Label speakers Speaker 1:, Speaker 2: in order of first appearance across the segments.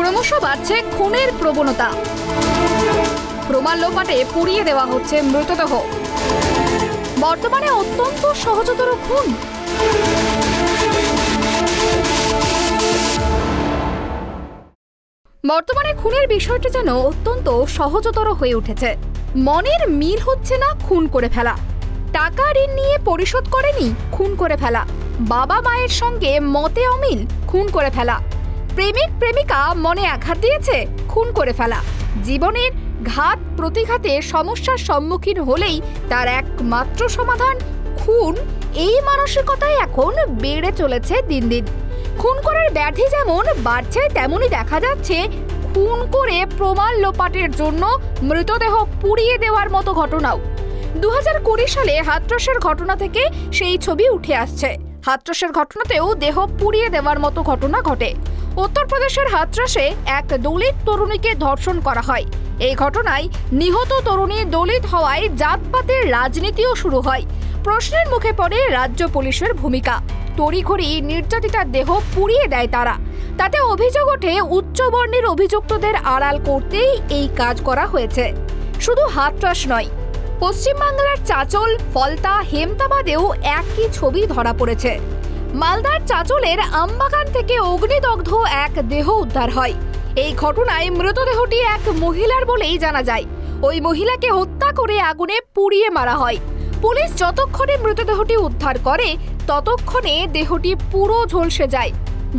Speaker 1: ক্রমশ বাড়ছে খুনের প্রবণতা। প্রমাণ লোপাটে পুড়িয়ে দেওয়া হচ্ছে মৃতদেহ। বর্তমানে অত্যন্ত সহজতর খুন। বর্তমানে খুনের বিষয়টি যেন অত্যন্ত সহজতর হয়ে উঠেছে। মনের মিল হচ্ছে না, খুন করে ফেলা। টাকা ঋণ নিয়ে পরিশোধ করেনি, খুন করে ফেলা। বাবা মায়ের সঙ্গে মতে অমিল, খুন করে ফেলা। প্রেমিক প্রেমিকা মনে আঘাত দিয়েছে, খুন করে ফেলা। জীবনের ঘাত প্রতিঘাতে সমস্যার সম্মুখীন হলেই তার একমাত্র সমাধান খুন। এই মানসিকতাই এখন বেড়ে চলেছে দিন দিন। খুন করার ব্যাধি যেমন বাড়ছে, তেমনই দেখা যাচ্ছে খুন করে প্রমাণ লোপাটের জন্য মৃতদেহ পুড়িয়ে দেওয়ার মতো ঘটনাও। 2020 সালে হাতরাসের ঘটনা থেকে সেই ছবি উঠে আসছে। হাতরাসের ঘটনাতেও দেহ পুড়িয়ে দেওয়ার মতো ঘটনা ঘটে। উত্তরপ্রদেশের হাতরাসে এক দলিত তরুণীকে ধর্ষণ করা হয়। এই ঘটনায় নিহত তরুণী দলিত হওয়ায় জাতপাতের রাজনীতিও শুরু হয়। প্রশ্নের মুখে পড়ে রাজ্য পুলিশের ভূমিকা। তড়িঘড়ি নির্যাতিতার দেহ পুড়িয়ে দেয় তারা। তাতে অভিযোগ ওঠে উচ্চবর্ণের অভিযুক্তদের আড়াল করতেই এই কাজ করা হয়েছে। শুধু হাতরাস নয়, পশ্চিমবাংলার চাঁচল, ফলতা, হেমতাবাদেও একই ছবি ধরা পড়েছে। মালদার চাঁচলের আমবাগান থেকে অগ্নিদগ্ধ এক দেহ উদ্ধার হয়। এই ঘটনায় মৃতদেহটি এক মহিলার বলেই জানা যায়। ওই মহিলাকে হত্যা করে আগুনে পুড়িয়ে মারা হয়। পুলিশ যতক্ষণে মৃতদেহটি উদ্ধার করে ততক্ষণে দেহটি পুরো ঝলসে যায়।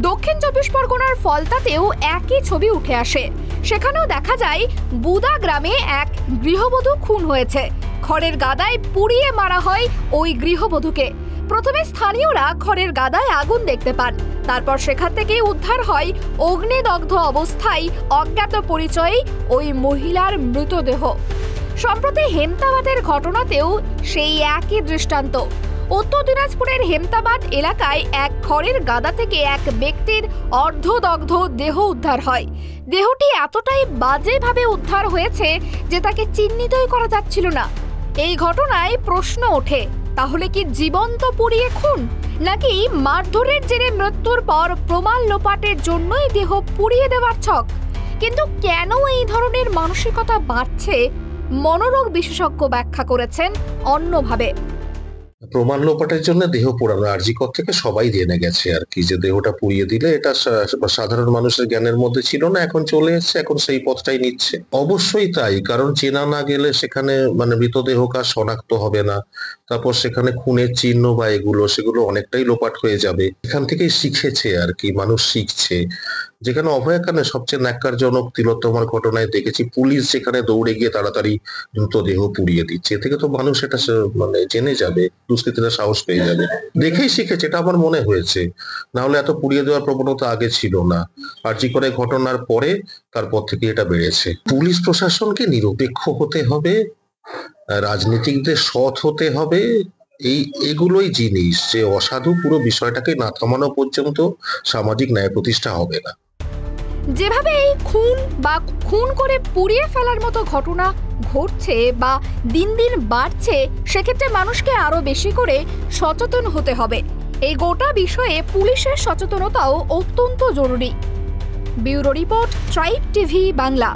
Speaker 1: দক্ষিণ 24 পরগনার ফলতাতেও একই ছবি উঠে আসে। সেখানেও দেখা যায় বুদা গ্রামে এক গৃহবধূ খুন হয়েছে। খড়ের গাদায় পুড়িয়ে মারা হয় ওই গৃহবধূকে। প্রথমে স্থানীয়রা খড়ের গাদায় আগুন দেখতে পান। তারপর সেখান থেকে উদ্ধার হয় অগ্নিদগ্ধ অবস্থায় অজ্ঞাত পরিচয়ে ওই মহিলার মৃতদেহ। সম্প্রতি হেমতাবাদের ঘটনাতেও সেই একই দৃষ্টান্ত। উত্তর দিনাজপুরের হেমতাবাদ এলাকায় এক খড়ের গাদা থেকে এক ব্যক্তির অর্ধদগ্ধ দেহ উদ্ধার হয়। দেহটি এতটাই বাজেভাবে উদ্ধার হয়েছে যে তাকে চিহ্নিতই করা যাচ্ছিল না। এই ঘটনায় প্রশ্ন ওঠে, তাহলে কি জীবন্ত পুড়িয়ে খুন, নাকি মারধরের জেরে মৃত্যুর পর প্রমাণ লোপাটের জন্যই দেহ পুড়িয়ে দেওয়ার ছক? কিন্তু কেন এই ধরনের মানসিকতা বাড়ছে, মনোরোগ বিশেষজ্ঞ ব্যাখ্যা করেছেন অন্যভাবে।
Speaker 2: প্রমাণ লোপাটের জন্য দেহ পোড়ানো আরজিকর থেকে সবাই জেনে গেছে আর কি, যে দেহটা পুড়িয়ে দিলে এটা সাধারণ মানুষের জ্ঞানের মধ্যে ছিল না, এখন চলে এসেছে, এখন সেই পথটাই নিচ্ছে। অবশ্যই তাই, কারণ চেনা না গেলে সেখানে মৃতদেহ কার শনাক্ত হবে না। তারপর সেখানে খুনের চিহ্ন বা সেগুলো অনেকটাই লোপাট হয়ে যাবে। এখান থেকেই শিখেছে আর কি, মানুষ শিখছে। যেখানে অভয়াকাণ্ডে সবচেয়ে ন্যাক্কারজনক তিলোত্তমার ঘটনায় দেখেছি পুলিশ যেখানে দৌড়ে গিয়ে তাড়াতাড়ি মৃতদেহ পুড়িয়ে দিচ্ছে। এ থেকে তো মানুষ এটা জেনে যাবে, দুষ্কৃতীরা সাহস পেয়ে যাবে। দেখেই শিখেছে, এটা আমার মনে হয়েছে। না হলে এত পুড়িয়ে দেওয়ার প্রবণতা আগে ছিল না। আরজিকর ঘটনার পরে তারপর থেকে এটা বেড়েছে। পুলিশ প্রশাসনকে নিরপেক্ষ হতে হবে, রাজনীতিকদের সৎ হতে হবে। এগুলোই জিনিস, যে অসাধু পুরো বিষয়টাকে না থামানো পর্যন্ত সামাজিক ন্যায় প্রতিষ্ঠা হবে না।
Speaker 1: যেভাবে এই খুন করে পুড়িয়ে ফেলার মতো ঘটনা ঘটছে বা দিন দিন বাড়ছে, সেক্ষেত্রে মানুষকে আরো বেশি করে সচেতন হতে হবে। এই গোটা বিষয়ে পুলিশের সচেতনতাও অত্যন্ত জরুরি। Bureau report, tribe TV Bangla.